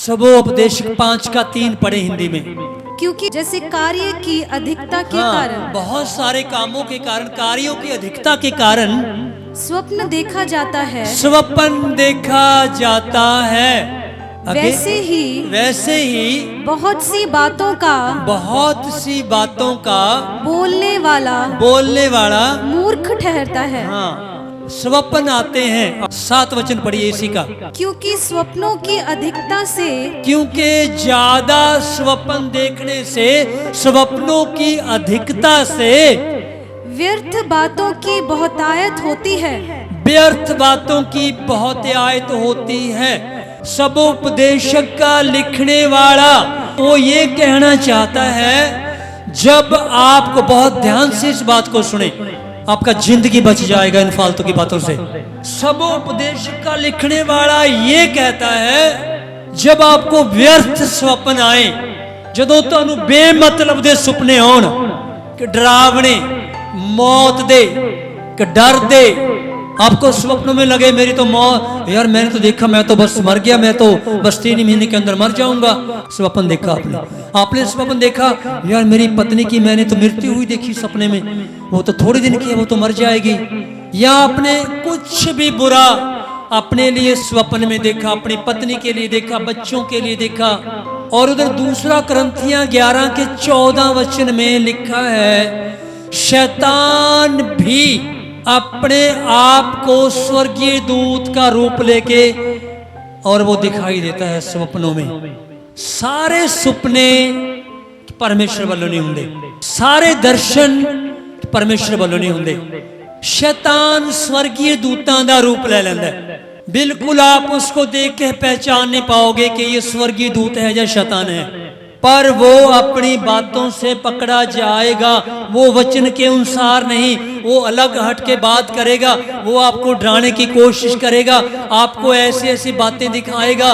सबोपदेशक 5 का 3 पढ़े हिंदी में। क्योंकि जैसे कार्य की अधिकता के कारण बहुत सारे कामों के कारण, कार्यों की अधिकता के कारण स्वप्न देखा जाता है, स्वप्न देखा जाता है, वैसे ही बहुत सी बातों का बोलने वाला मूर्ख ठहरता है। हाँ, स्वप्न आते हैं। 7 वचन पढ़िए इसी का। क्योंकि स्वप्नों की अधिकता से, क्योंकि ज्यादा स्वप्न देखने से, स्वप्नों की अधिकता से व्यर्थ बातों की बहुतायत होती है। व्यर्थ बातों की बहुतायत होती है। सबोपदेशक का लिखने वाला वो ये कहना चाहता है, जब आपको बहुत ध्यान से इस बात को सुने, आपका जिंदगी बच जाएगा इन फालतू की बातों से। सबोपदेशक का लिखने वाला ये कहता है, जब आपको व्यर्थ स्वप्न आए, जदों तुहानू बेमतलब दे सुपने आउण कि डरावने, मौत दे, कि डर दे, आपको स्वप्नों में लगे मेरी तो मौत, यार मैंने तो देखा मैं तो बस मर गया, मैं तो बस 3 महीने के अंदर मर जाऊंगा। स्वप्न देखा आपने स्वप्न देखा, यार मेरी पत्नी की मैंने तो मृत्यु हुई देखी सपने में, वो तो थोड़े दिन की है, वो तो मर जाएगी। या आपने कुछ भी बुरा अपने लिए स्वप्न में देखा, अपनी पत्नी के लिए देखा, बच्चों के लिए देखा। और उधर दूसरा करंथियां 11 के 14 वचन में लिखा है, शैतान भी अपने आप को स्वर्गीय दूत का रूप लेके, और वो दिखाई देता है स्वप्नों में। सारे सुपने परमेश्वर वालों नहीं होंगे, सारे दर्शन परमेश्वर वालों नहीं होंगे। शैतान स्वर्गीय दूतां दा रूप ले लेंदा है। बिल्कुल आप उसको देख के पहचान नहीं पाओगे कि ये स्वर्गीय दूत है या शैतान है, पर वो अपनी बातों से पकड़ा जाएगा। वो वचन के अनुसार नहीं, वो अलग हट के बात करेगा, वो आपको डराने की कोशिश करेगा, आपको ऐसी ऐसी बातें दिखाएगा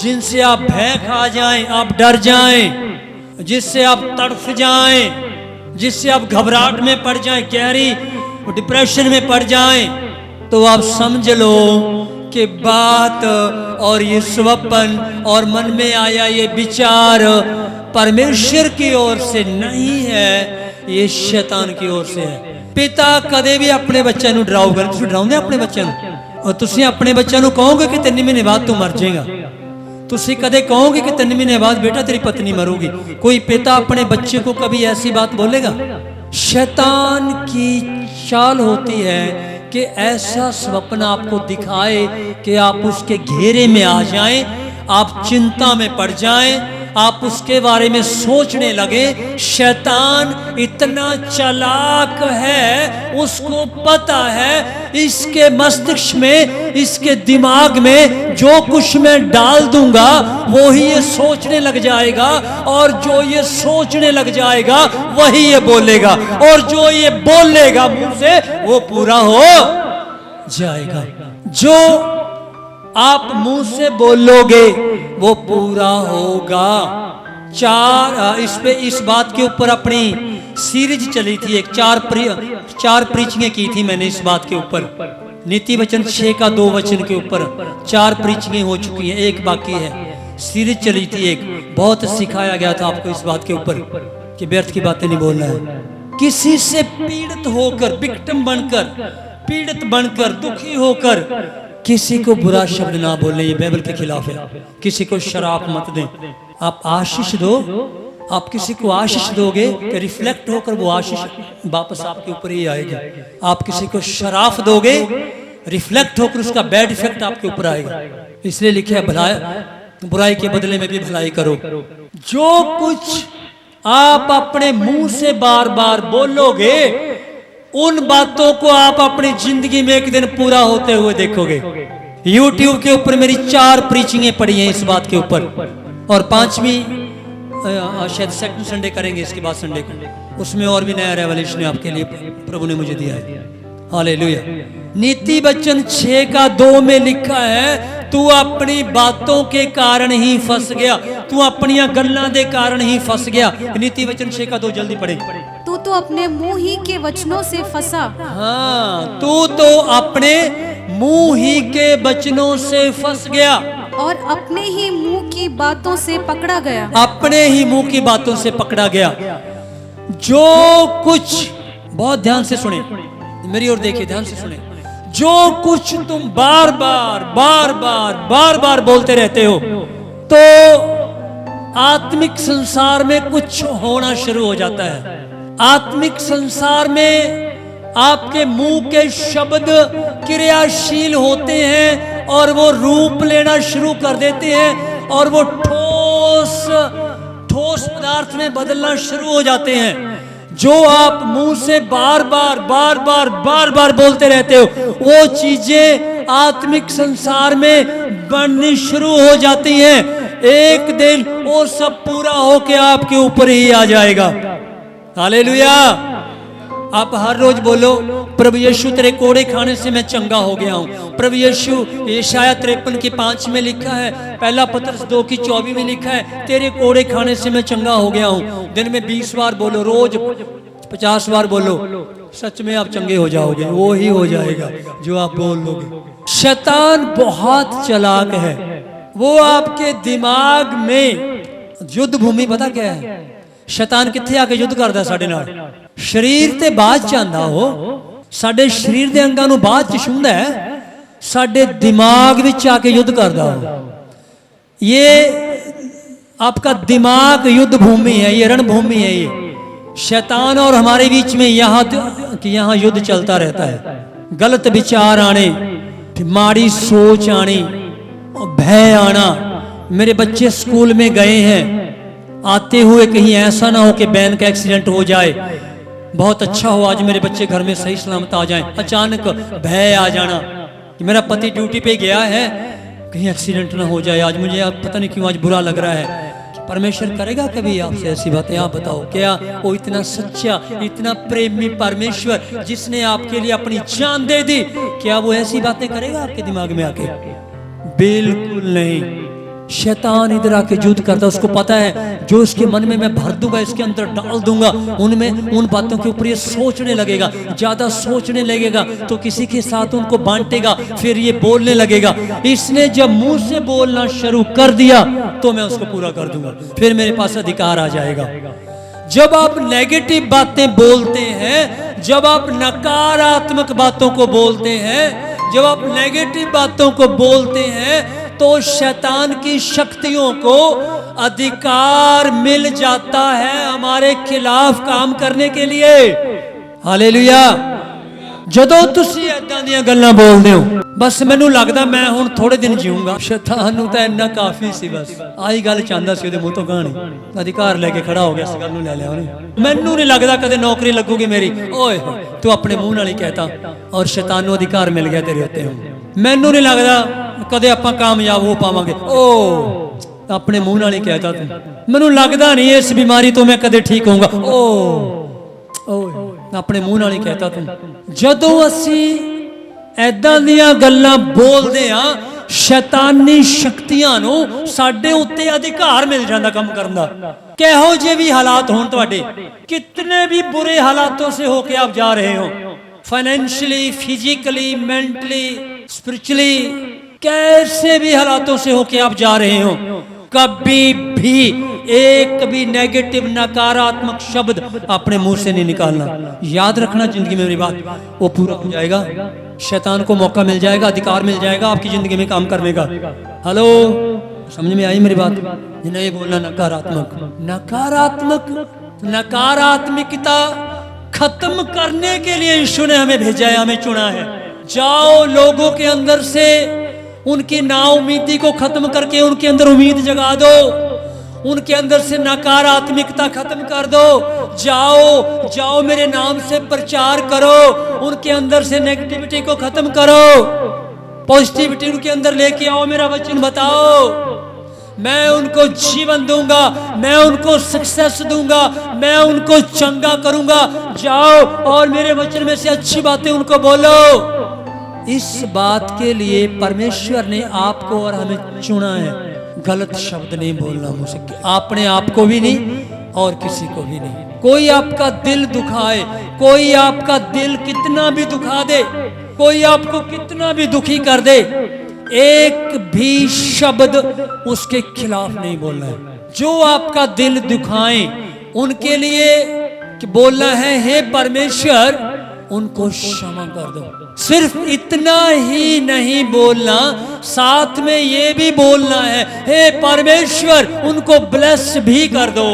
जिनसे आप भय खा जाएं, आप डर जाएं, जिससे आप तड़फ जाएं, जिससे आप घबराहट में पड़ जाएं, गहरी डिप्रेशन में पड़ जाएं। तो आप समझ लो कि बात और ये स्वप्न और मन में आया ये विचार परमेश्वर की ओर से नहीं है, ये शैतान की ओर से है। पिता कदे भी अपने बच्चे नूं डराओगे, तुसीं डराउंदे अपने बच्चे नूं, और तुसीं अपने बच्चे नूं कहोगे कि 3 महीने बाद तू मर जाएगा। तुसीं कदे कहोगे कि 3 महीने बाद बेटा तेरी पत्नी मरूगी? कोई पिता अपने बच्चे को कभी ऐसी बात बोलेगा? शैतान की चाल होती है कि ऐसा स्वप्न आपको दिखाए कि आप उसके घेरे में आ जाएं, आप चिंता में पड़ जाएं, आप उसके बारे में सोचने लगे। शैतान इतना चालाक है, उसको पता है इसके मस्तिष्क में, इसके दिमाग में जो कुछ मैं डाल दूंगा वो ही ये सोचने लग जाएगा, और जो ये सोचने लग जाएगा वही ये बोलेगा, और जो ये बोलेगा मुंह से वो पूरा हो जाएगा। जो आप मुंह से बोलोगे वो पूरा होगा। इस बात के ऊपर अपनी सीरीज चली थी, एक 4 प्रीचिंगें की थी मैंने इस बात के ऊपर। नीति वचन 6 का 2 वचन के ऊपर 4 प्रीचिंगें हो चुकी हैं, एक बाकी है। सीरीज चली थी एक, बहुत सिखाया गया था आपको इस बात के ऊपर कि व्यर्थ की बातें नहीं बोलना है। किसी से पीड़ित होकर, विक्टिम बनकर, पीड़ित बनकर, दुखी होकर किसी को बुरा शब्द ना बोलने, ये बाइबल के खिलाफ है। किसी को शराप मत दें, आप आशीष दो। आप किसी को आशीष दोगे कि रिफ्लेक्ट होकर वो आशीष वापस आपके ऊपर ही आएगी। आप किसी को शराप दोगे, रिफ्लेक्ट होकर उसका बैड इफेक्ट आपके ऊपर आएगा। इसलिए लिखे है, बुराई के बदले में भी भलाई करो। जो कुछ आप अपने मुंह से बार बार बोलोगे, उन बातों को आप अपनी जिंदगी में एक दिन पूरा होते हुए देखोगे। YouTube के ऊपर मेरी 4 प्रीचिंगें पड़ी हैं इस बात के ऊपर, और 5वीं शायद सेकंड संडे करेंगे इसके बाद संडे को, उसमें और भी नया रेवलेशन आपके लिए प्रभु ने मुझे दिया है। हालेलुया। नीति वचन 6 का 2 में लिखा है, तू अपनी बातों के कारण ही फंस गया, तू अपनी गल्लां दे कारण ही फंस गया। नीति वचन 6 का 2 जल्दी पढ़े। तू तो अपने मुंह ही के वचनों से फंसा। हाँ, तू तो अपने मुंह ही के वचनों से फंस गया, और अपने ही मुंह की बातों से पकड़ा गया। अपने ही मुंह की बातों से पकड़ा गया। जो कुछ, बहुत ध्यान से सुने, मेरी ओर देखिए, ध्यान से सुने, जो कुछ तुम बार बार बोलते रहते हो, तो आत्मिक संसार में कुछ होना शुरू हो जाता है। आत्मिक संसार में आपके मुंह के शब्द क्रियाशील होते हैं और वो रूप लेना शुरू कर देते हैं और वो ठोस पदार्थ में बदलना शुरू हो जाते हैं। जो आप मुंह से बार बार बोलते रहते हो, वो चीजें आत्मिक संसार में बननी शुरू हो जाती हैं। एक दिन वो सब पूरा होके आपके ऊपर ही आ जाएगा। हालेलुया। आप हर रोज बोलो, प्रभु यीशु तेरे कोड़े खाने से मैं चंगा हो गया हूँ। प्रभु यीशु, यशाया 53 की 5 में लिखा है, पहला पत्रस 2 की 24 में लिखा है, तेरे कोड़े खाने से मैं चंगा हो गया हूँ। दिन में 20 बार बोलो, रोज 50 बार बोलो, सच में आप चंगे हो जाओगे। वो ही हो जाएगा जो आप बोल लोगे। शैतान बहुत चालाक है। वो आपके दिमाग में, युद्ध भूमि पता क्या है? शैतान कित्थे आके युद्ध करदा साडे नाल? शरीर ते बात चाहता हो, साडे शरीर दे अंगां नूं बात च छूंदा है, साडे दिमाग विच आके युद्ध करदा हो। ये आपका दिमाग युद्ध भूमि है, ये रणभूमि है। ये शैतान और हमारे बीच में यहाँ युद्ध चलता रहता है। गलत विचार आने, माड़ी सोच आनी, भय आना। मेरे बच्चे स्कूल में गए हैं, आते हुए कहीं ऐसा ना हो कि वैन का एक्सीडेंट हो जाए। बहुत अच्छा हो आज मेरे बच्चे घर में सही सलामत आ जाएं। अचानक भय आ जाना कि मेरा पति ड्यूटी पे गया है, कहीं एक्सीडेंट ना हो जाए। आज मुझे पता नहीं क्यों आज बुरा लग रहा है। परमेश्वर करेगा कभी आपसे ऐसी बातें? आप बताओ, क्या वो इतना सच्चा, इतना प्रेमी परमेश्वर जिसने आपके लिए अपनी जान दे दी, क्या वो ऐसी बातें करेगा आपके दिमाग में आके? बिल्कुल नहीं। शैतान इधर आके युद्ध करता है। उसको पता है जो इसके मन में मैं भर दूंगा, इसके अंदर डाल दूंगा, उनमें उन बातों के ऊपर ये सोचने लगेगा। ज्यादा सोचने लगेगा तो किसी के साथ उनको बांटेगा, फिर ये बोलने लगेगा। इसने जब मुंह से बोलना शुरू कर दिया तो मैं उसको पूरा कर दूंगा, फिर मेरे पास अधिकार आ जाएगा। जब आप नेगेटिव बातें बोलते हैं, जब आप नकारात्मक बातों को बोलते हैं, जब आप नेगेटिव बातों को बोलते हैं, तो शैतान की शक्तियों को अधिकार मिल जाता है हमारे खिलाफ काम करने के लिए। हालेलुया। ਜਦੋਂ ਤੁਸੀਂ ਇਦਾਂ ਦੀਆਂ ਗੱਲਾਂ ਬੋਲਦੇ ਹੋ, ਬਸ ਮੈਨੂੰ ਲੱਗਦਾ ਮੈਂ ਹੁਣ ਥੋੜੇ ਦਿਨ ਜੀਊਂਗਾ। ਸ਼ੈਤਾਨ ਨੂੰ ਤਾਂ ਇੰਨਾ ਕਾਫੀ ਸੀ, ਬਸ ਆਹੀ ਗੱਲ ਚਾਹੁੰਦਾ ਸੀ ਉਹਦੇ ਮੂੰਹ ਤੋਂ ਕਹਾਣੀ। ਅਧਿਕਾਰ ਲੈ ਕੇ ਖੜਾ ਹੋ ਗਿਆ, ਇਸ ਗੱਲ ਨੂੰ ਲੈ ਲਿਆ ਉਹਨੇ। ਮੈਨੂੰ ਨਹੀਂ ਲੱਗਦਾ ਕਦੇ ਨੌਕਰੀ ਲੱਗੂਗੀ ਮੇਰੀ। ਓਏ ਤੂੰ ਆਪਣੇ ਮੂੰਹ ਨਾਲ ਹੀ ਕਹਿਤਾ, ਔਰ ਸ਼ੈਤਾਨ ਨੂੰ ਅਧਿਕਾਰ ਮਿਲ ਗਿਆ ਤੇਰੇ ਉੱਤੇ। ਮੈਨੂੰ ਨਹੀਂ ਲੱਗਦਾ ਕਦੇ ਆਪਾਂ ਕਾਮਯਾਬ ਹੋ ਪਾਵਾਂਗੇ। ਓ ਆਪਣੇ ਮੂੰਹ ਨਾਲ ਹੀ ਕਹਿਤਾ ਤੂੰ। ਮੈਨੂੰ ਲੱਗਦਾ ਨਹੀਂ ਇਸ ਬਿਮਾਰੀ ਤੋਂ ਮੈਂ ਕਦੇ ਠੀਕ ਹੋਊਂਗਾ। ਓਏ ਆਪਣੇ ਮੂੰਹ ਨਾਲ ਹੀ ਕਹਿਤਾ ਤੂੰ। ਜਦੋਂ ਅਸੀਂ ਐਦਾਂ ਦੀਆਂ ਗੱਲਾਂ ਬੋਲਦੇ ਆ, ਸ਼ੈਤਾਨੀ ਸ਼ਕਤੀਆਂ ਨੂੰ ਸਾਡੇ ਉੱਤੇ ਅਧਿਕਾਰ ਮਿਲ ਜਾਂਦਾ ਕੰਮ ਕਰਨ ਦਾ। ਕਿਹੋ ਜਿਹੇ ਵੀ ਹਾਲਾਤ ਹੋਣ ਤੁਹਾਡੇ, ਕਿਤਨੇ ਵੀ ਬੁਰੇ ਹਾਲਾਤੋਂ ਸੇ ਹੋ ਕੇ ਆਪ ਜਾ ਰਹੇ ਹੋ, फाइनेंशियली, फिजिकली, मेंटली, स्पिरिचुअली, कैसे भी हालातों से होके आप जा रहे हो, कभी भी एक भी नेगेटिव नकारात्मक शब्द अपने मुंह से नहीं निकालना। याद रखना, जिंदगी में मेरी बात वो पूरा हो जाएगा। शैतान को मौका मिल जाएगा, अधिकार मिल जाएगा आपकी जिंदगी में काम करने का। हेलो, समझ में आई मेरी बात? नहीं बोलना नकारात्मकता खत्म करने के लिए यीशु ने हमें भेजा है, हमें चुना है। जाओ लोगों के अंदर से उनकी नाउमीदी को खत्म करके उनके अंदर उम्मीद जगा दो, उनके अंदर से नकारात्मकता खत्म कर दो। जाओ मेरे नाम से प्रचार करो, उनके अंदर से नेगेटिविटी को खत्म करो, पॉजिटिविटी उनके अंदर लेके आओ। मेरा वचन बताओ, मैं उनको जीवन दूंगा, मैं उनको सक्सेस दूंगा, मैं उनको चंगा करूंगा। जाओ और मेरे वचन में से अच्छी बातें उनको बोलो। इस बात के लिए परमेश्वर ने आपको और हमें चुना है। गलत शब्द नहीं बोलना मुझसे, आपने आपको भी नहीं और किसी को भी नहीं। कोई आपका दिल दुखाए, कोई आपका दिल कितना भी दुखा दे, कोई आपको कितना भी दुखी कर दे, एक भी शब्द उसके खिलाफ नहीं बोलना है। जो आपका दिल दुखाए उनके लिए बोलना है, हे परमेश्वर उनको क्षमा कर दो। सिर्फ इतना ही नहीं बोलना, साथ में ये भी बोलना है, हे परमेश्वर उनको ब्लेस भी कर दो।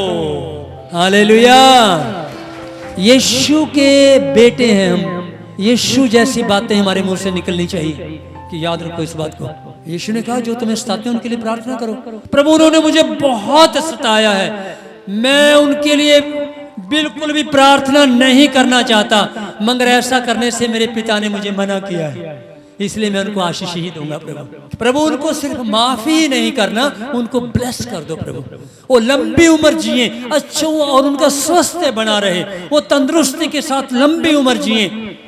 हालेलुया। यीशु के बेटे हैं हम, यीशु जैसी बातें हमारे मुंह से निकलनी चाहिए कि याद रखो इस बात को। यीशु ने कहा जो तुम्हें सताते हैं उनके लिए प्रार्थना करो। प्रभु उन्होंने मुझे बहुत सताया है, मैं उनके लिए बिल्कुल भी प्रार्थना नहीं करना चाहता, मगर ऐसा करने से मेरे पिता ने मुझे मना किया है, इसलिए मैं उनको आशीष ही दूंगा। प्रभु उनको सिर्फ माफी ही नहीं करना, उनको ब्लेस कर दो प्रभु। वो लंबी उम्र जिए, अच्छा और उनका स्वास्थ्य बना रहे, वो तंदुरुस्ती के साथ लंबी उम्र जिए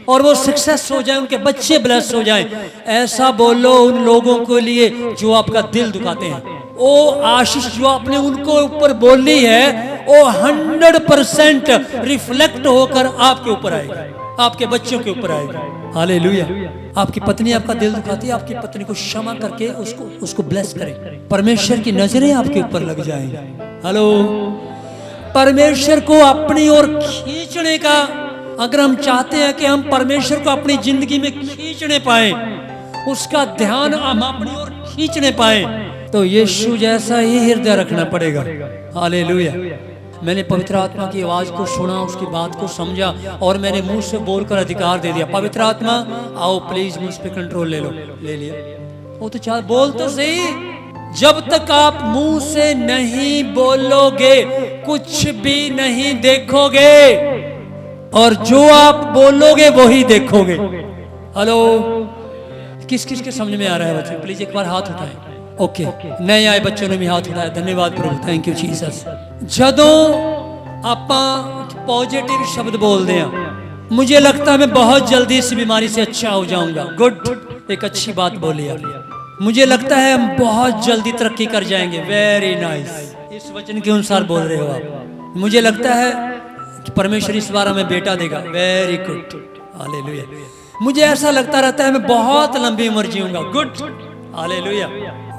और वो सक्सेस हो जाए, उनके बच्चे ब्लेस हो जाए। ऐसा बोलो उन लोगों के लिए जो आपका दिल दुखाते हैं। वो आशीष जो आपने उनको ऊपर बोली है वो 100% रिफ्लेक्ट होकर आपके ऊपर आएगी, आपके बच्चों के ऊपर आएगी। हालेलुया। आपकी पत्नी आपका दिल दुखाती है, आपकी पत्नी को क्षमा करके उसको ब्लेस करें। परमेश्वर की नजरें आपके ऊपर लग जाएंगी। हेलो, परमेश्वर को अपनी ओर खींचने का, अगर हम चाहते हैं कि हम परमेश्वर को अपनी जिंदगी में खींचने पाए, उसका ध्यान हम अपनी ओर खींचने पाए, तो यीशु जैसा ही हृदय रखना पड़ेगा। हालेलुया। मैंने पवित्र आत्मा की आवाज को सुना, उसकी बात को समझा और मैंने मुंह से बोलकर अधिकार दे दिया। पवित्र आत्मा आओ प्लीज मुझ पे कंट्रोल ले लो। ले लिया। वो तो चाह बोल तो सही। जब तक आप मुंह से नहीं बोलोगे कुछ भी नहीं देखोगे, और जो आप बोलोगे वही देखोगे। हेलो, किस किस के समझ में आ रहा है बच्चे? प्लीज एक बार हाथ उठाएं। ओके, नए आए बच्चों ने भी हाथ उठाया, धन्यवाद प्रभु, थैंक यू जीसस। ਜਦੋਂ ਆਪਾਂ पॉजिटिव शब्द बोलते हैं, मुझे लगता है मैं बहुत जल्दी इस बीमारी से अच्छा हो जाऊंगा। गुड, एक अच्छी बात बोली आप। मुझे लगता है हम बहुत जल्दी तरक्की कर जाएंगे। वेरी नाइस, इस वचन के अनुसार बोल रहे हो आप। मुझे लगता है कि परमेश्वर इस बार हमें बेटा देगा। Very good, hallelujah. मुझे ऐसा लगता रहता है मैं बहुत लंबी उम्र जीऊंगा। Good, hallelujah.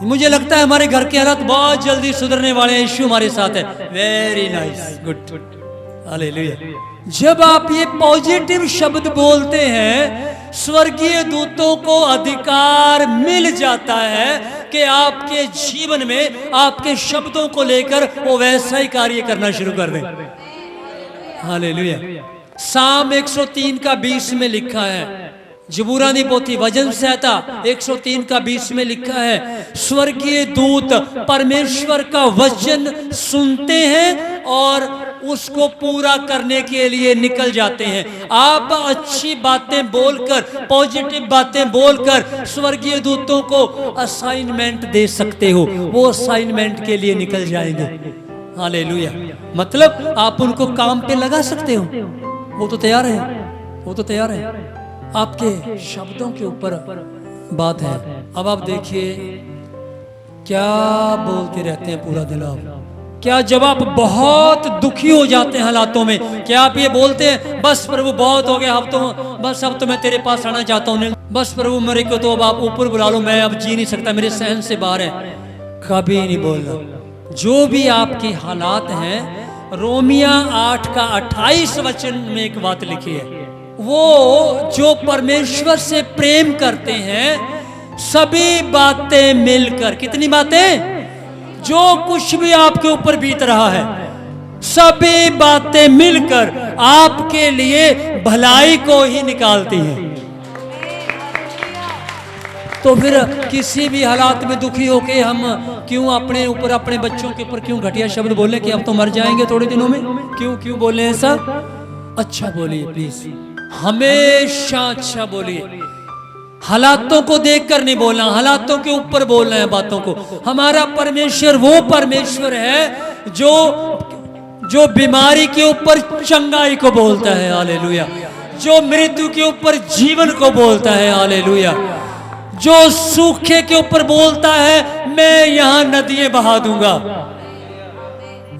मुझे लगता है हमारे घर के हालात बहुत जल्दी सुधरने वाले हैं, यीशु हमारे साथ है। Very nice, good, hallelujah. जब आप ये पॉजिटिव शब्द बोलते हैं, स्वर्गीय दूतों को अधिकार मिल जाता है कि आपके जीवन में आपके शब्दों को लेकर वो वैसा ही कार्य करना शुरू कर दें। हालेलुया। साम 103 का 20 में लिखा है, जबूरानी पोथी वजन संहिता 103 का 20 में लिखा है, स्वर्गीय दूत परमेश्वर का वचन सुनते हैं और उसको पूरा करने के लिए निकल जाते हैं। आप अच्छी बातें बोलकर, पॉजिटिव बातें बोलकर स्वर्गीय दूतों को असाइनमेंट दे सकते हो, वो असाइनमेंट के लिए निकल जाएंगे। हालेलुया। मतलब आप उनको काम पे लगा सकते हो, वो तो तैयार है, वो तो तैयार है। आपके शब्दों के ऊपर बात है। अब आप देखिए क्या बोलते रहते हैं पूरा दिन आप। क्या जब आप बहुत दुखी हो जाते हैं हालातों में, क्या आप ये बोलते हैं बस प्रभु बहुत हो गया, अब तो बस अब तो मैं तेरे पास आना चाहता हूँ, बस प्रभु मेरे को तो अब आप ऊपर बुला लो, मैं अब जी नहीं सकता, मेरे सहन से बाहर है। कभी नहीं बोलना। जो भी आपकी हालात हैं, रोमिया 8 का 28 वचन में एक बात लिखी है, वो जो परमेश्वर से प्रेम करते हैं सभी बातें मिलकर, कितनी बातें, जो कुछ भी आपके ऊपर बीत रहा है सभी बातें मिलकर आपके लिए भलाई को ही निकालती हैं। तो फिर किसी भी हालात में दुखी होके हम क्यों अपने ऊपर, अपने बच्चों के ऊपर क्यों घटिया शब्द बोले कि अब तो मर जाएंगे थोड़े दिनों में? क्यों बोले ऐसा? अच्छा बोलिए प्लीज, हमेशा अच्छा बोलिए। हालातों को देखकर नहीं बोलना, हालातों के ऊपर बोलना है बातों को। हमारा परमेश्वर वो परमेश्वर है जो बीमारी के ऊपर चंगाई को बोलता है। हालेलुया। जो मृत्यु के ऊपर जीवन को बोलता है। हालेलुया। जो सूखे के ऊपर बोलता है मैं यहां नदियां बहा दूंगा।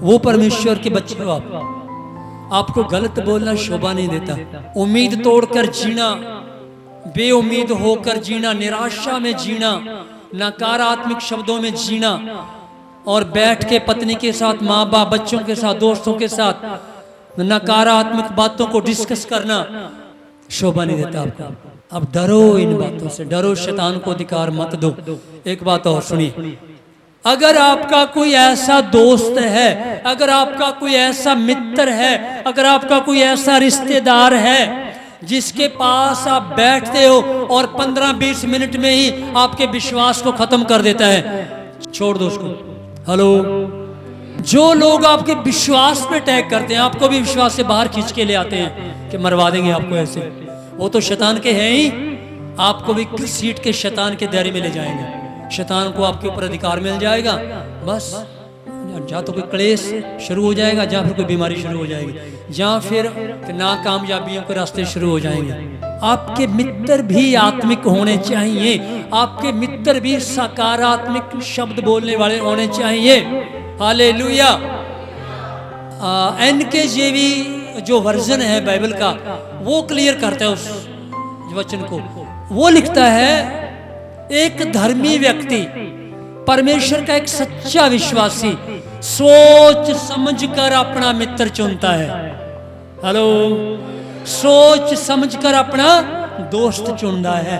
वो परमेश्वर के बच्चे हो आप। आपको गलत बोलना शोभा नहीं देता। उम्मीद तोड़कर जीना, बेउम्मीद होकर जीना, निराशा में जीना, नकारात्मक शब्दों में जीना और बैठ के पत्नी के साथ, माँ बाप, बच्चों के साथ, दोस्तों के साथ नकारात्मक बातों को डिस्कस करना शोभा नहीं देता आपको। अब डरो इन बातों से, डरो, शैतान को अधिकार मत दो। एक बात और सुनिए, अगर आपका कोई ऐसा दोस्त है, अगर आपका कोई ऐसा मित्र है, अगर आपका कोई ऐसा रिश्तेदार है जिसके पास आप बैठते हो और 15-20 मिनट में ही आपके विश्वास को खत्म कर देता है, छोड़ दो उसको। हेलो, जो लोग आपके विश्वास पे अटैक करते हैं, आपको भी विश्वास से बाहर खींच के ले आते हैं कि मरवा देंगे आपको ऐसे, वो तो शैतान के हैं ही, आपको भी घसीट के शैतान के दायरे में ले जाएंगे। शैतान को आपके ऊपर अधिकार मिल जाएगा, बस या तो कोई क्लेश शुरू हो जाएगा, या फिर कोई बीमारी शुरू हो जाएगी, या फिर नाकामयाबियों के रास्ते शुरू हो जाएंगे। आपके मित्र भी आत्मिक होने चाहिए, आपके मित्र भी सकारात्मक शब्द बोलने वाले होने चाहिए। हालेलुया। NKJV जो वर्जन है बाइबल का, वो क्लियर करता है उस वचन को। वो लिखता है, एक धर्मी व्यक्ति, परमेश्वर का एक सच्चा विश्वासी सोच समझकर अपना मित्र चुनता है। हेलो, सोच समझकर अपना दोस्त चुनता है।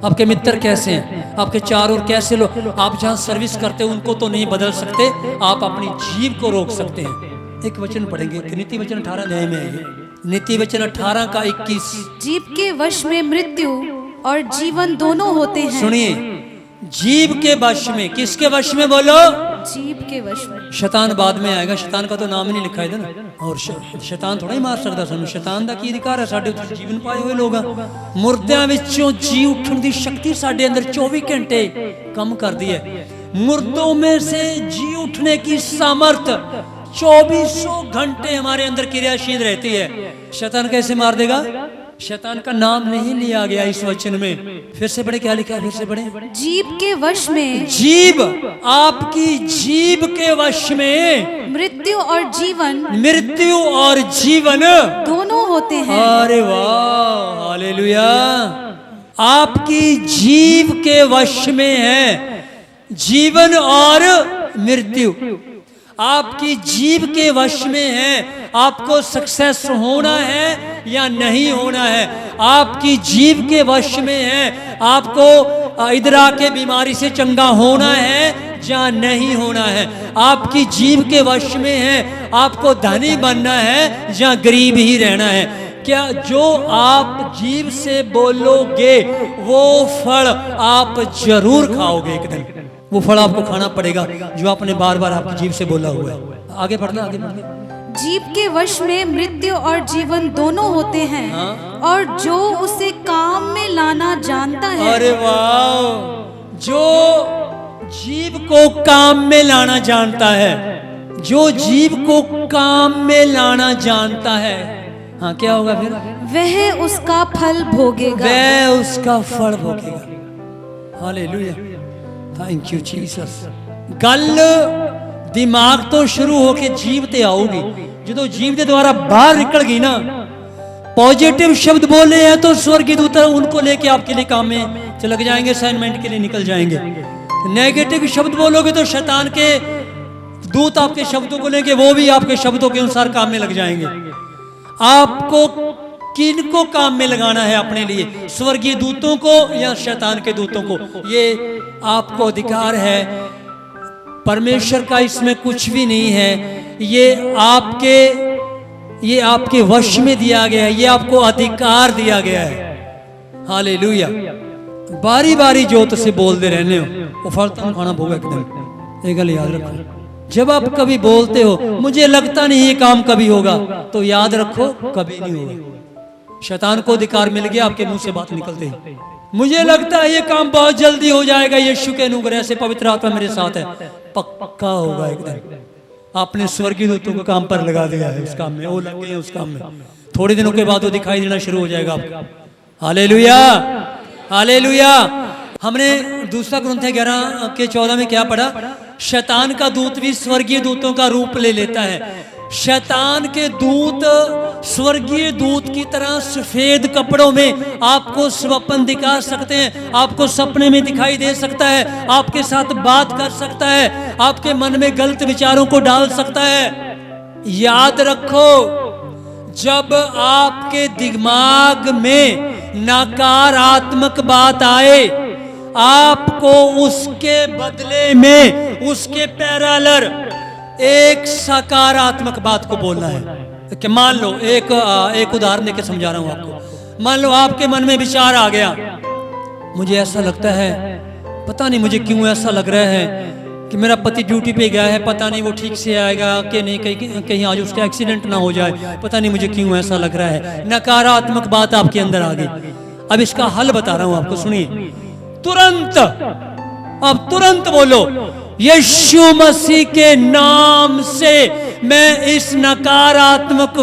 आपके मित्र कैसे हैं, आपके चारों ओर कैसे लोग, आप जहां सर्विस करते हो उनको तो नहीं बदल सकते, आप अपनी जीव को रोक सकते हैं। एक वचन पढ़ेंगे, नीति वचन 18 अध्याय में है, नीति वचन 18 का 21। जीव के वश में मृत्यु और जीवन दोनों होते हैं। सुनिए, जीव के वश में, किसके वश में बोलो? जीव के वश में। शैतान बाद में आएगा, शैतान का तो नाम ही नहीं लिखा है ना, और शैतान थोड़ा ही मार सकता सानू, शैतान ਦਾ ਕੀ ਅਧਿਕਾਰ ਹੈ ਸਾਡੇ ਉੱਤੇ? ਜੀਵਨ ਪਾਏ ਹੋਏ ਲੋਕ ਆ, ਮੁਰਦਿਆਂ ਵਿੱਚੋਂ ਜੀ ਉੱਠਣ ਦੀ ਸ਼ਕਤੀ ਸਾਡੇ ਅੰਦਰ 24 घंटे ਕੰਮ ਕਰਦੀ ਹੈ। मुर्दों में से जी उठने की सामर्थ 2400 घंटे हमारे अंदर क्रियाशील रहती है। शैतान कैसे मार देगा? शैतान का नाम नहीं लिया गया इस वचन में। फिर से पढ़े, क्या लिखा है? फिर से पढ़े। जीव के वश में, जीव, आपकी जीव के वश में मृत्यु और जीवन, मृत्यु और जीवन दोनों होते हैं। अरे वाह, हालेलुया। आपकी जीव के वश में है जीवन और मृत्यु, आपकी जीव के वश में है। आपको सक्सेस होना है या नहीं होना है, आपकी जीव के वश में है। आपको इधर आके बीमारी से चंगा होना है या नहीं होना है, आपकी जीव के वश में है। आपको धनी बनना है या गरीब ही रहना है। क्या जो आप जीव से बोलोगे वो फल आप जरूर खाओगे एक दिन, वो फल आपको खाना पड़ेगा जो आपने बार बार आपकी जीव से बोला हुआ है। आगे पढ़ना, आगे पढ़ना। जीव के वश में मृत्यु और जीवन दोनों होते हैं। हाँ? और जो उसे काम में लाना जानता है। अरे वाह, जो जीव को काम में लाना जानता है, जो जीव को काम में लाना जानता है, हाँ क्या होगा फिर? वह उसका फल भोगेगा, वह उसका फल भोगेगा। Hallelujah, thank you Jesus. गल दिमाग तो शुरू होके जीव ते आऊगी, जो जीव के द्वारा बाहर निकल गई ना, पॉजिटिव शब्द बोले हैं तो स्वर्गीय दूत उनको लेके आपके लिए काम में लग जाएंगे, असाइनमेंट के लिए निकल जाएंगे। नेगेटिव शब्द बोलोगे तो शैतान के दूत आपके शब्दों को लेके वो भी आपके शब्दों के अनुसार काम में लग जाएंगे। आपको किनको काम में लगाना है अपने लिए, स्वर्गीय दूतों को या शैतान के दूतों को? ये आपको अधिकार है, परमेश्वर का इसमें कुछ भी नहीं है। ये आपके वश में दिया गया है, ये आपको अधिकार दिया गया है। हालेलुया। बारी बारी जो तुसे बोलते रहने हो वो फल तुम खाना पड़ेगा एक दिन। ये गल याद रखो। जब आप कभी बोलते हो मुझे लगता नहीं ये काम कभी होगा, तो याद रखो कभी नहीं होगा। शैतान को अधिकार मिल गया आपके मुंह से बात निकलते ही, मुझे लगता है ये काम बहुत जल्दी हो जाएगा, यीशु के अनुग्रह से, पवित्र आत्मा मेरे साथ है, पक्का होगा एक दिन। आपने स्वर्गीय दूतों को काम पर लगा दिया है, उस काम में वो लग गए उस काम में, थोड़े दिनों के बाद वो दिखाई देना शुरू हो जाएगा आपको। Hallelujah, hallelujah. हमने दूसरा ग्रंथ 11 के 14 में क्या पढ़ा? शैतान का दूत भी स्वर्गीय दूतों का रूप ले लेता है। शैतान के दूत स्वर्गीय दूत की तरह सफेद कपड़ों में आपको स्वप्न दिखा सकते हैं, आपको सपने में दिखाई दे सकता है, आपके साथ बात कर सकता है, आपके मन में गलत विचारों को डाल सकता है। याद रखो, जब आपके दिमाग में नकारात्मक बात आए, आपको उसके बदले में उसके पैरेलल एक सकारात्मक बात को बोलना है। कि मान लो एक उदाहरण देकर समझा रहा हूं आपको। मान लो आपके मन में विचार आ गया, मुझे ऐसा लगता है, पता नहीं मुझे क्यों ऐसा लग रहा है कि मेरा पति ड्यूटी पे गया है, पता नहीं वो ठीक से आएगा कि नहीं, कहीं आज उसका एक्सीडेंट ना हो जाए, पता नहीं मुझे क्यों ऐसा लग रहा है। नकारात्मक बात आपके अंदर आ गई। अब इसका हल बता रहा हूं आपको, सुनिए। तुरंत बोलो, यीशु मसीह के नाम से मैं इस नकारात्मक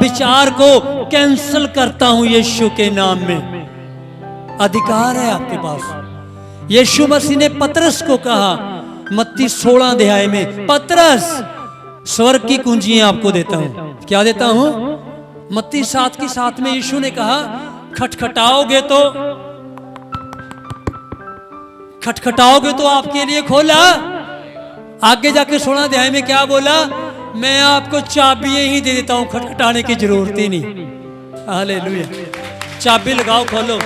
विचार को कैंसिल करता हूं। यीशु के नाम में अधिकार है आपके पास। यीशु मसीह ने पतरस को कहा मत्ती 16 अध्याय में, पतरस स्वर्ग की कुंजियां आपको देता हूं। क्या देता हूं? मत्ती 7:7 में यीशु ने कहा, खटखटाओगे तो आपके लिए खोला। आगे जाके 16 अध्याय में क्या बोला? मैं आपको चाबियां ही दे देता हूं, खटखटाने की जरूरत ही नहीं। हालेलुया। चाबी लगाओ, खोलो,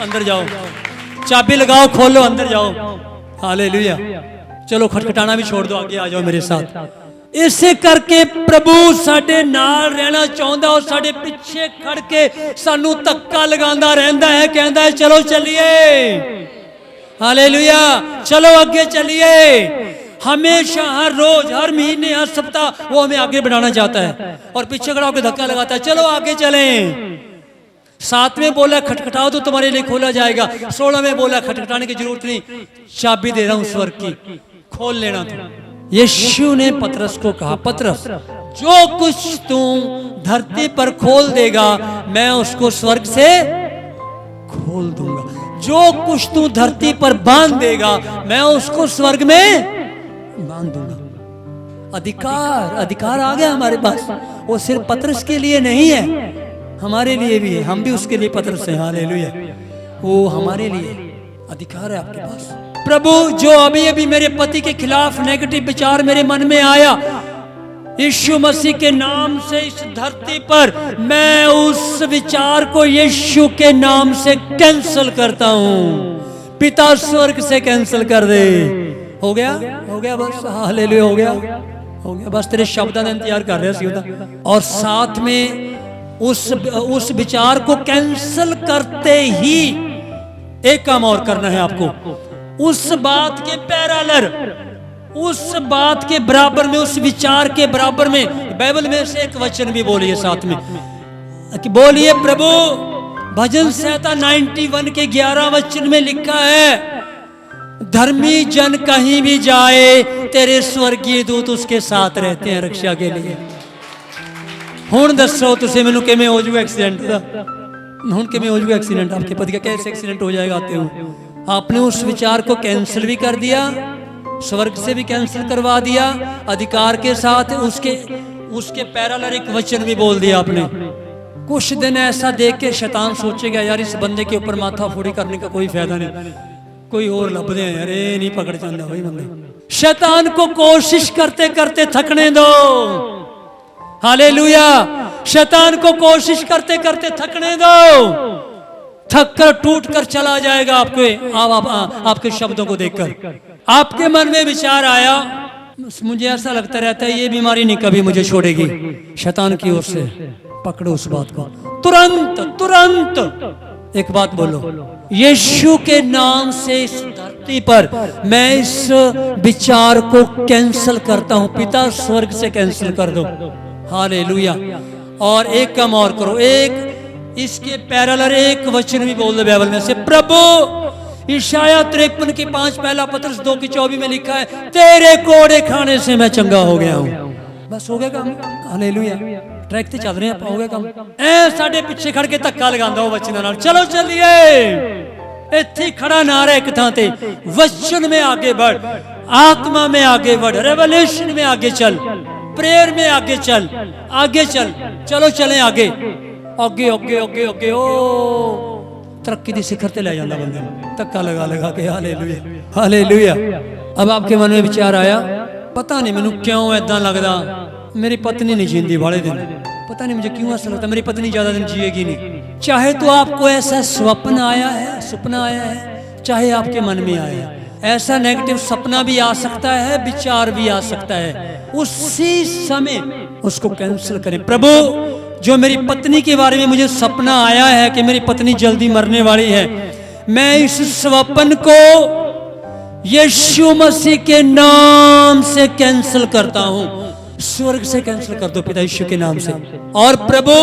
अंदर जाओ। चाबी लगाओ, खोलो, अंदर जाओ। हालेलुया। चलो खटखटाना भी छोड़ दो, आगे आ जाओ मेरे साथ। इसे करके प्रभु साडे नाल रहना चाहता और साडे पिछे खड़ के सानू धक्का लगांदा रहंदा है, कहंदा है चलो चलिए। हालेलुया, चलो आगे चलिए। हमेशा, हर रोज, हर महीने, हर सप्ताह वो हमें आगे बढ़ाना चाहता है और पीछे खड़ा होकर धक्का लगाता है, चलो आगे चलें। 7 में बोला खटखटाओ तो तुम्हारे लिए खोला जाएगा। 16 में बोला खटखटाने की जरूरत नहीं, चाबी दे रहा हूं स्वर्ग की, खोल लेना तुम। यीशु ने पतरस को कहा, पतरस जो कुछ तू धरती पर खोल देगा मैं उसको स्वर्ग से खोल दूंगा, जो कुछ तू धरती पर बांध देगा मैं उसको स्वर्ग में बांध दूंगा। अधिकार आ गया हमारे पास। वो सिर्फ पतरस के लिए नहीं है, हमारे लिए भी है। हम भी उसके लिए पतरस हैं। हालेलुया। वो हमारे लिए अधिकार है आपके पास। प्रभु, जो अभी मेरे पति के खिलाफ नेगेटिव विचार मेरे मन में आया, यीशु मसीह के नाम से इस धरती पर मैं उस विचार को यीशु के नाम से कैंसिल करता हूं। पिता स्वर्ग से कैंसिल कर दे। हो गया बस। हालेलुया, हो गया बस। तेरे शब्दां का इंतजार कर रहे सी। और साथ में उस विचार को कैंसिल करते ही एक काम और करना है आपको। उस बात के पैरेलल, उस बात के बराबर में, उस विचार के बराबर में बाइबल में से एक वचन भी बोलिए साथ में, कि बोलिए प्रभु, भजन संहिता 91 के 11 वचन में लिखा है, धर्मी जन कहीं भी जाए तेरे स्वर्गीय दूत उसके साथ रहते हैं रक्षा के लिए। हुण दसो तुसीं मैनूं किवें हो जाऊगा एक्सीडेंट दा? हुण किवें हो जाऊगा एक्सीडेंट? आपके पति का कैसे एक्सीडेंट हो जाएगा आते हो? आपने उस विचार को कैंसिल भी कर दिया, स्वर्ग से भी कैंसिल करवा दिया, अधिकार के साथ उसके पैरेलल एक वचन भी बोल दिया आपने। कुछ दिन ऐसा देख के शैतान सोचेगा, यार इस बंदे के ऊपर माथा फोड़ी करने का कोई फायदा नहीं, कोई और लभदे हैं, अरे नहीं पकड़ जाता वही बंदे। शैतान को कोशिश करते करते थकने दो। हालेलुया। शैतान को कोशिश करते करते थकने दो। थक कर टूट कर चला जाएगा आपके शब्दों को देखकर। आपके मन में विचार आया, मुझे ऐसा लगता रहता है ये बीमारी नहीं कभी मुझे छोड़ेगी, शैतान की ओर से। पकड़ो उस बात को, तुरंत एक बात बोलो, यीशु के नाम से इस धरती पर मैं इस विचार को कैंसिल करता हूं। पिता स्वर्ग से कैंसिल कर दो। हालेलुया। और एक काम और करो, एक इसके पैरेलल एक वचन भी बोल दो बाइबल में से। प्रभु, इशाया 53 की 5 पहला पत्रस 2:24 में लिखा है, तेरे कोड़े खाने से मैं चंगा हो गया हूं। बस हो गया काम। हालेलुया। ट्रैक ते चल रहे हैं, हो गया काम। ऐ साडे पिछे खड़ के धक्का लगांदा वो वचन नाल, चलो चलिए। इत्थे खड़ा ना रह एक थां ते, वचन में आगे बढ़, आत्मा में आगे बढ़, रेवलेशन में आगे चल। प्रेयर में आगे चल, आगे चल, चलो चलें आगे, आगे आगे आगे आगे। ओ तरक्की दी शिखर ते ले जांदा बंदे नूं, धक्का लगा लगा के। Hallelujah hallelujah. अब आपके मन में विचार आया, पता नहीं मैनू क्यों ऐदा लगदा मेरी पत्नी नहीं जींदी वाले दिन, पता नहीं मुझे क्यों ऐसा लगता मेरी पत्नी ज्यादा दिन जिएगी नहीं। चाहे तो आपको ऐसा स्वप्न आया है, सपना आया है, चाहे आपके मन में आया है, ऐसा नेगेटिव सपना भी आ सकता है, विचार भी आ सकता है, उसी समय उसको कैंसिल करें। प्रभु जो मेरी पत्नी के बारे में मुझे सपना आया है कि मेरी पत्नी जल्दी मरने वाली है, मैं इस स्वप्न को यीशु मसीह के नाम से कैंसिल करता हूं। स्वर्ग से कैंसिल कर दो पिता यीशु के नाम से। और प्रभु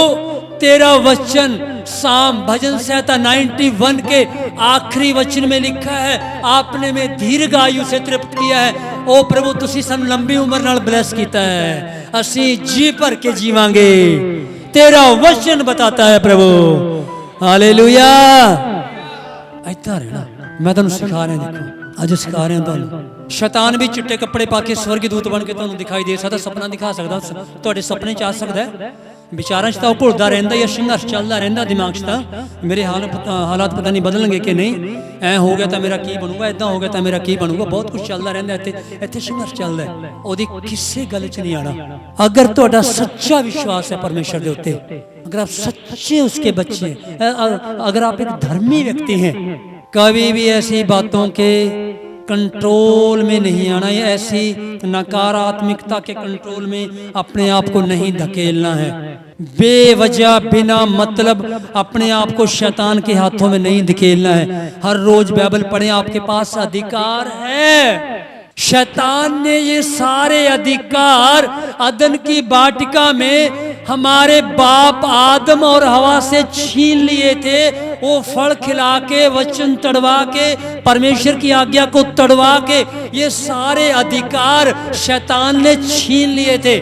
तेरा वचन साम भजन संहिता 91 के आखिरी वचन में लिखा है, आपने में दीर्घ आयु से तृप्त किया है। ओ प्रभु तुसी सन लंबी उम्र नाल ब्लेस किया है, असी जी भर के जीवांगे, तेरा वचन बताता है प्रभु। हालेलुया। ऐसा रहना मैं तुम सिखा रहा, देखो अज सिखा रहा तुम। शैतान भी चिट्टे कपड़े पाके स्वर्ग दूत बन के तुहानू दिखाई दे सकदा, सपना दिखा सकदा, तुहाडे सपने च आ सकदा है। विचारां च तां घुलदा रहिंदा या संघर्ष चलदा रहिंदा दिमाग च, तां मेरे हालात पता नहीं बदलणगे कि नहीं, ऐ हो गया तो मेरा की बनूगा, इदां हो गया तो मेरा की बनूगा, बहुत कुछ चलदा रहिंदा। इत्थे संघर्ष चलदा है, ओदी किसी गल च नहीं आना। अगर तुहाडा सच्चा विश्वास है परमेश्वर दे उत्ते, अगर आप सच्चे उसके बच्चे हैं, अगर आप एक धर्मी व्यक्ति हैं, कभी भी ऐसी बातों के कंट्रोल में नहीं आना, या ऐसी नकारात्मकता के कंट्रोल में अपने आप को नहीं धकेलना है। बेवजह बिना मतलब अपने आप को शैतान के हाथों में नहीं धकेलना है। हर रोज बाइबल पढ़ें, आपके पास अधिकार है। शैतान ने ये सारे अधिकार अदन की वाटिका में हमारे बाप आदम और हवा से छीन लिए थे। वो फल खिला के, वचन तड़वा के, परमेश्वर की आज्ञा को तड़वा के ये सारे अधिकार शैतान ने छीन लिए थे।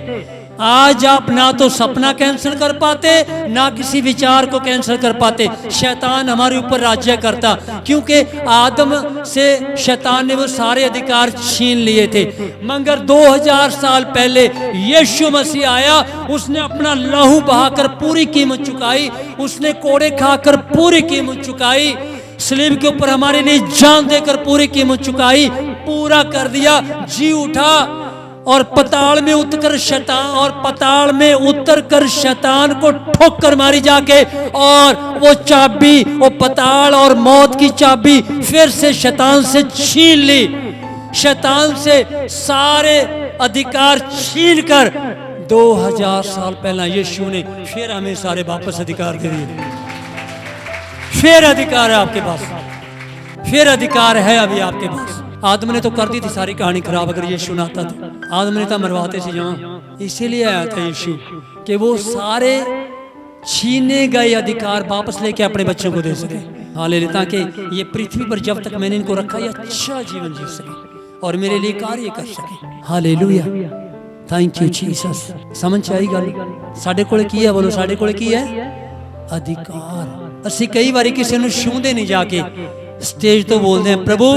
आज आप ना तो सपना कैंसिल कर पाते, ना किसी विचार को कैंसिल कर पाते। शैतान हमारे ऊपर राज्य करता, क्योंकि आदम से शैतान ने वो सारे अधिकार छीन लिए थे। मगर 2000 साल पहले यीशु मसीह आया, उसने अपना लहू बहाकर पूरी कीमत चुकाई, उसने कोड़े खाकर पूरी कीमत चुकाई, सलीब के ऊपर हमारे लिए जान देकर पूरी कीमत चुकाई, पूरा कर दिया, जी उठा और पताल में उतरकर शैतान को ठोकर मारी जाके, और वो चाबी, वो पताल और मौत की चाबी फिर से शैतान से छीन ली। शैतान से सारे अधिकार छीन कर 2000 साल पहला यीशु ने फिर हमें सारे वापस अधिकार दे दिए। फिर अधिकार है आपके पास, फिर अधिकार है अभी आपके पास। आदम ने तो कर दी थी सारी कहानी खराब, अगर यीशु ना आता तो आदम ने तो मरवाते थे जहाँ। इसीलिए आया था यीशु कि वो सारे छीने गए अधिकार वापस लेके अपने बच्चों को दे सके। हालेलुया। ताकि ये पृथ्वी पर जब तक मैंने इनको रखा, ये अच्छा जीवन जी सके और मेरे लिए कार्य कर सके। हालेलुया। Thank you Jesus. समझ आई गल? साडे कोले की है? बोलो, साडे कोले की है? अधिकार। असी कई बार किसी नूं छूंदे नहीं, जाके स्टेज तो बोलते हैं, प्रभु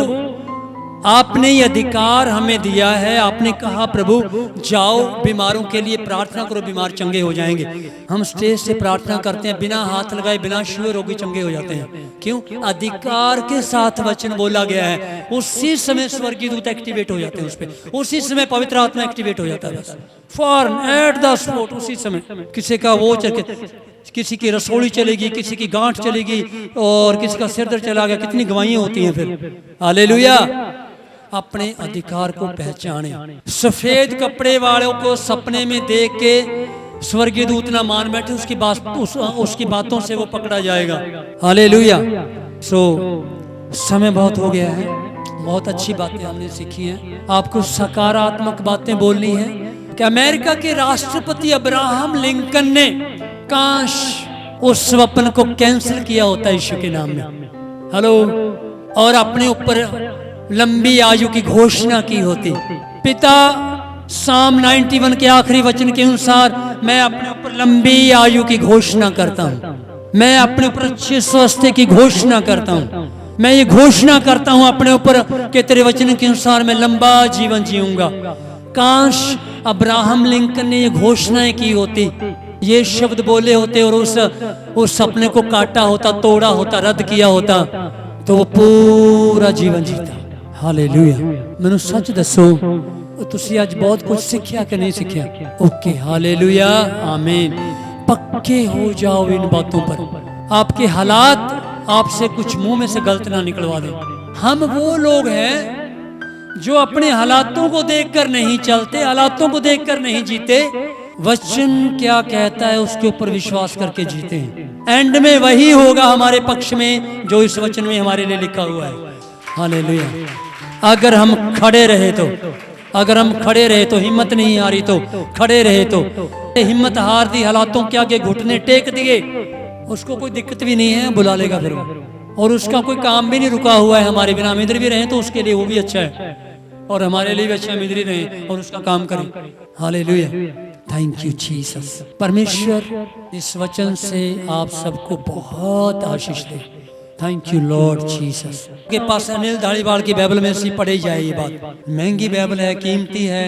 आपने ये अधिकार हमें दिया है। आपने कहा प्रभु जाओ बीमारों के लिए प्रार्थना करो, बीमार चंगे हो जाएंगे। हम स्टेज से प्रार्थना करते हैं, बिना हाथ लगाए, बिना छुए रोगी चंगे हो जाते हैं। क्यों? अधिकार के साथ वचन बोला गया है। उसी समय स्वर्गीय दूत एक्टिवेट हो जाते हैं उस पर, उसी समय पवित्र आत्मा एक्टिवेट हो जाता है। बस फॉरन एट द स्पॉट, उसी समय किसी का वो किसी की रसोड़ी चलेगी, किसी की गांठ चलेगी, और किसी का सिर दर्द चला गया। कितनी गवाहियां होती हैं फिर। हालेलुया। अपने अधिकार को पहचाने। सफेद कपड़े वालों को सपने में देख के स्वर्गीय दूत ना मान बैठे, उसकी बातों से वो पकड़ा जाएगा। हालेलुया। समय बहुत हो गया है, बहुत अच्छी बातें हमने सीखी हैं। आपको सकारात्मक बातें बोलनी है कि अमेरिका के राष्ट्रपति अब्राहम लिंकन ने काश उस स्वप्न को कैंसिल किया होता यीशु के नाम में। हेलो। और अपने ऊपर लंबी आयु की घोषणा की होती। पिता साम 91 के आखिरी वचन के अनुसार मैं अपने ऊपर लंबी आयु की घोषणा करता हूँ, मैं अपने ऊपर अच्छे स्वास्थ्य की घोषणा करता हूँ, मैं ये घोषणा करता हूँ अपने ऊपर कि तेरे वचन के अनुसार मैं लंबा जीवन जीऊंगा। काश अब्राहम लिंकन ने ये घोषणाएं की होती, ये शब्द बोले होते और उस सपने को काटा होता, तोड़ा होता, रद्द किया होता, तो वो पूरा जीवन जीता। हालेलुया। मैनू सच दसो, तुसी आज बहुत कुछ सीखिया कि नहीं सीखिया? ओके, हालेलुया, आमीन। पक्के हो जाओ इन बातों पर। आपके हालात आपसे कुछ मुंह में से गलत ना निकलवा दे। हम वो लोग हैं जो अपने हालातों को देखकर नहीं चलते, हालातों को देखकर नहीं जीते, वचन क्या कहता है उसके ऊपर विश्वास करके जीते हैं। एंड में वही होगा हमारे पक्ष में जो इस वचन में हमारे लिए लिखा हुआ है। हालेलुया। अगर हम खड़े रहे तो, अगर हम खड़े रहे तो, हिम्मत नहीं हारी तो, खड़े रहे तो, हिम्मत हार दी, हालातों के आगे घुटने टेक दिए, उसको कोई दिक्कत भी नहीं है, बुला लेगा फिर। और उसका कोई काम भी नहीं रुका हुआ है हमारे बिना। हम इधर भी रहें तो उसके लिए वो भी अच्छा है, और हमारे लिए भी अच्छा है, इधर ही रहें और उसका काम करें। हालेलुया। Thank you Jesus. परमेश्वर इस वचन से आप सबको बहुत आशीष दे। Thank you Lord Jesus. के पास अनिल धालीवाल की बाइबल में से पढ़ी जाए ये बात। महंगी बाइबल है, कीमती है,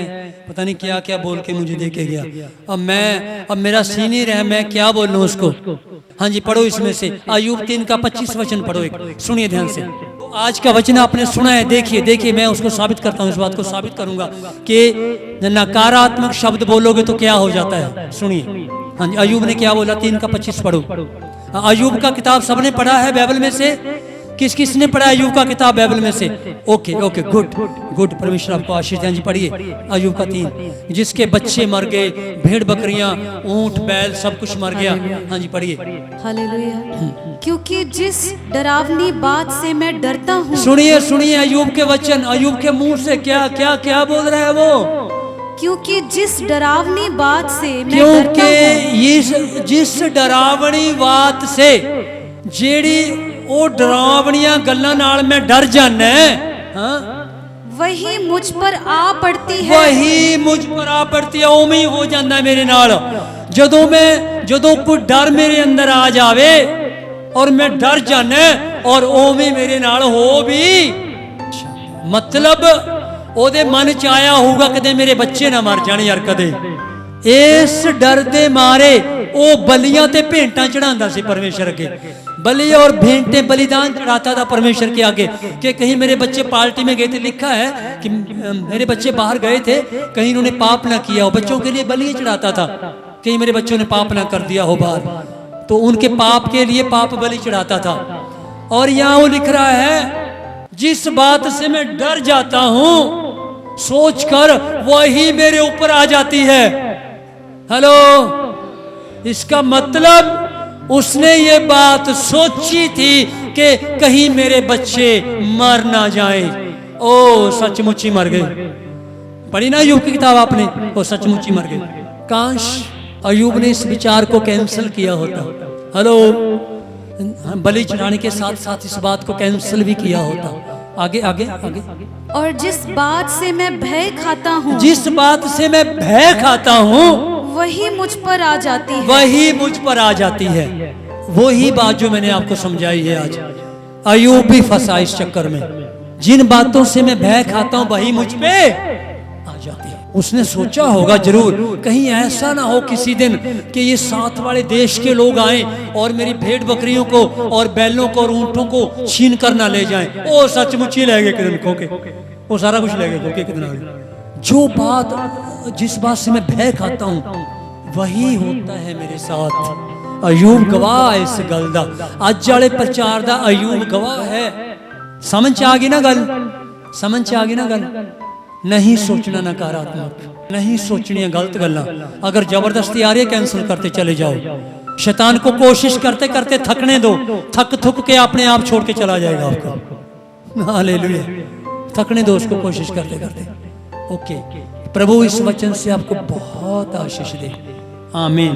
पता नहीं क्या क्या बोल के मुझे दे के गया। अब मेरा सीनियर है, मैं क्या बोल लूं उसको। हाँ जी, पढ़ो इसमें से अय्यूब 3 का 25 वचन पढ़ो, एक सुनिए ध्यान से। आज का वचन आपने सुना है, देखिए देखिए, मैं उसको साबित करता हूँ, इस बात को साबित करूंगा कि नकारात्मक शब्द बोलोगे तो क्या हो जाता है। सुनिए, हाँ जी, अय्यूब ने क्या बोला, 3 का 25 पढ़ो। अय्यूब का किताब सबने पढ़ा है बाइबल में से? किस किस ने पढ़ा अय्यूब का किताब बाइबल में से? ओके ओके, गुड गुड, परमेश्वर आपको आशीष दें। जी पढ़िए अय्यूब का 3। जिसके बच्चे मर गए, भेड़ बकरियां, ऊंट बैल सब कुछ मर गया। हाँ जी पढ़िए। हालेलुया। क्योंकि जिस डरावनी बात से मैं डरता हूँ। सुनिए सुनिए अय्यूब के वचन, अय्यूब के मुंह से क्या क्या क्या बोल रहा है वो। क्योंकि जिस डरावनी बात से मैं डरता हूँ। जिस डरावनी बात से, जेड़ी ओ डरावनियां गल्लां नाल मैं डर जाना है, हाँ? वही मुझ पर आ पड़ती है। वही मुझ पर आ पड़ती है, ओमे ही हो जाता है मेरे नाल। जदों कोई डर मेरे अंदर आ जावे और मैं डर जाना, और ओमे मेरे नाल हो भी, मतलब ओदे मन च आया होगा कदे मेरे बच्चे ना मर जाने यार कदे। इस डर दे मारे ओ बलियां ते भेंटां चढ़ांदा सी परमेश्वर अगे। बलि और भेंटें बलिदान चढ़ाता था परमेश्वर के आगे कि कहीं मेरे बच्चे पार्टी में गए थे, लिखा है कि मेरे बच्चे बाहर गए थे, कहीं इन्होंने पाप ना किया हो। बच्चों के लिए बलि चढ़ाता था, कहीं मेरे बच्चों ने पाप ना कर दिया हो बाहर, तो उनके पाप के लिए पाप बलि चढ़ाता था। और यहाँ वो लिख रहा है, जिस बात से मैं डर जाता हूं सोचकर वही मेरे ऊपर आ जाती है। हेलो, इसका मतलब उसने ये बात सोची थी कि कहीं मेरे बच्चे मर ना जाएं। ओ सचमुच ही मर गए। पढ़ी ना अय्यूब की किताब आपने? वो सचमुच ही मर गए। काश अय्यूब ने इस विचार को कैंसिल किया होता। हेलो, बलि चढ़ाने के साथ साथ इस बात को कैंसिल भी किया होता। आगे आगे आगे। और जिस बात से मैं भय खाता हूँ, जिस बात से मैं भय खाता हूँ, वही मुझ पर आ जाती है। वही मुझ पर आ जाती है। वही बात जो मैंने आपको समझाई है आज। अय्यूब भी फंसा इस चक्कर में। जिन बातों से मैं भय खाता हूँ वही मुझ पे आ जाती है। उसने सोचा होगा जरूर, कहीं ऐसा ना हो किसी दिन कि ये साथ वाले देश के लोग आएं और मेरी भेड़ बकरियों को और बैलों को और ऊंटों को छीन कर ना ले जाएं। ओ सचमुच ही ले गए कितने खो के, वो सारा कुछ ले गए खो के कितना। जो बात, जिस बात से मैं भय खाता हूँ वही होता है मेरे साथ। अय्यूब गवाह इस गल दा, अज वाले प्रचार दा अय्यूब गवाह है। समझ आ गई ना गल? समझ आ गई ना गल? नहीं सोचना नकारात्मक, नहीं सोचनी गलत गल्ला। अगर जबरदस्ती आ रही है कैंसिल करते चले जाओ। शैतान को कोशिश करते करते थकने दो, थक थुक के अपने आप छोड़ के चला जाएगा आपको। हालेलुया। थकने दो उसको कोशिश करते करते। ओके, प्रभु इस वचन से आपको बहुत आशीष दे। आमीन।